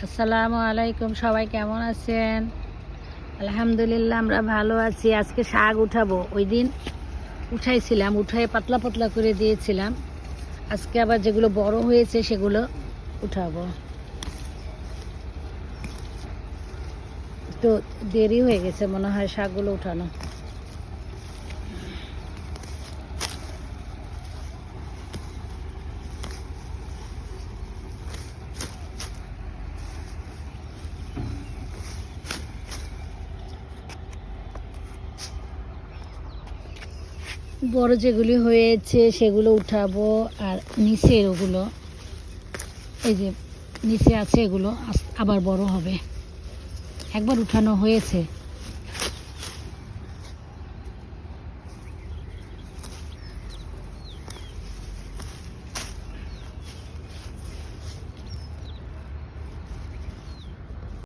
আসসালামু আলাইকুম, সবাই কেমন আছেন? আলহামদুলিল্লাহ, আমরা ভালো আছি। আজকে শাক উঠাবো। ওই দিন উঠাইছিলাম, উঠাই পাতলা পাতলা করে দিয়েছিলাম। আজকে আবার যেগুলো বড় হয়েছে সেগুলো উঠাবো। তো দেরি হয়ে গেছে মনে হয় শাকগুলো উঠানো। বড় যেগুলি হয়েছে সেগুলো উঠাবো, আর নিচের ওগুলো, এই যে নিচে আছে, এগুলো আবার বড় হবে। একবার উঠানো হয়েছে,